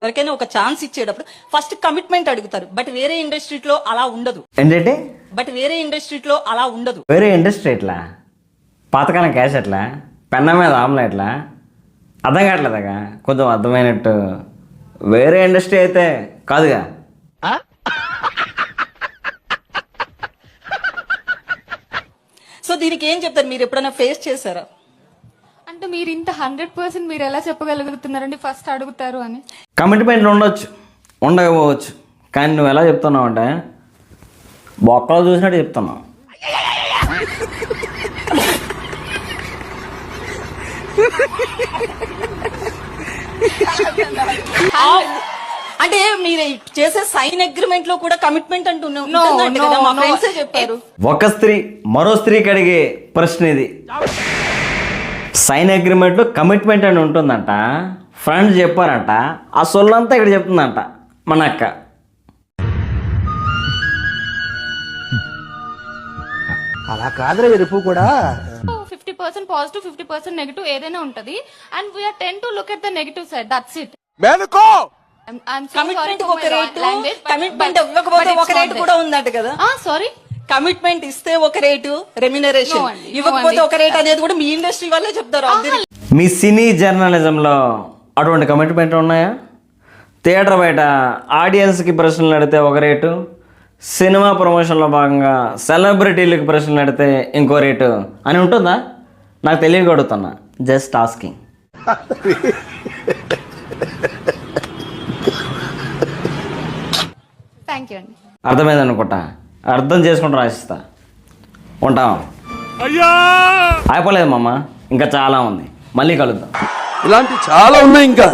ఎవరికైనా ఒక ఛాన్స్ ఇచ్చేటప్పుడు ఫస్ట్ కమిట్మెంట్ అడుగుతారు. బట్ వేరే ఇండస్ట్రీలో అలా ఉండదు. ఏంటంటే బట్ వేరే ఇండస్ట్రీలో అలా ఉండదు. వేరే ఇండస్ట్రీ ఎట్లా? పాతకాలం క్యాష్ ఎట్లా? పెన్న మీద ఆమ్లా ఎట్లా? అర్థం కావట్లేదుగా. కొంచెం అర్థమైనట్టు. వేరే ఇండస్ట్రీ అయితే కాదుగా. సో దీనికి ఏం చెప్తారు? మీరు ఎప్పుడైనా ఫేస్ చేశారా? అంటే మీరు ఇంత 100% మీరు ఎలా చెప్పగలుగుతున్నారండి ఫస్ట్ అడుగుతారు అని? కమిట్మెంట్ ఉండొచ్చు, ఉండకపోవచ్చు. కానీ నువ్వు ఎలా చెప్తున్నావు అంటే బొక్కలో చూసినట్టు చెప్తున్నావు. అంటే మీరు చేసే సైన్ అగ్రిమెంట్ లో కూడా కమిట్మెంట్ చెప్పారు. ఒక స్త్రీ మరో స్త్రీకి అడిగే ప్రశ్న ఇది. సైన్ అగ్రిమెంట్ లో కమిట్మెంట్ అని ఉంటుందంట. ఫ్రెండ్స్ చెప్పారంట. ఆ సొల్లంతా ఇక్కడ చెప్తుందంట మన అక్క. అలా కాదురా ఎరుపు కూడా. 50% పాజిటివ్ 50% నెగటివ్ ఏదైనా ఉంటది. And we're tend to look at the negative side. That's it. Commitment ఒక రేటు, కమిట్మెంట్ ఇవ్వకపోతే ఒక రేటు కూడా ఉందట కదా. సారీ, కమిట్మెంట్ ఇస్తే ఒక రేటు రెమ్యునరేషన్, ఇవ్వకపోతే ఒక రేట్ అనేది కూడా మీ ఇండస్ట్రీ వాళ్ళే చెప్తారు. మీ సినీ జర్నలిజంలో అటువంటి కమిట్మెంట్ ఉన్నాయా? థియేటర్ బయట ఆడియన్స్కి ప్రశ్నలు అడిగితే ఒక రేటు, సినిమా ప్రమోషన్లో భాగంగా సెలబ్రిటీలకు ప్రశ్నలు అడిగితే ఇంకో రేటు అని ఉంటుందా? నాకు తెలియక అడుగుతున్నా. Just asking. థ్యాంక్ యూ అండి. అర్థమైంది అనుకుంటా. అర్థం చేసుకుంటూ రాసిస్తా. ఉంటాం. అయిపోలేదు మామ, ఇంకా చాలా ఉంది. మళ్ళీ కలుద్దాం. ఇలాంటి చాలా ఉన్నాయి ఇంకా.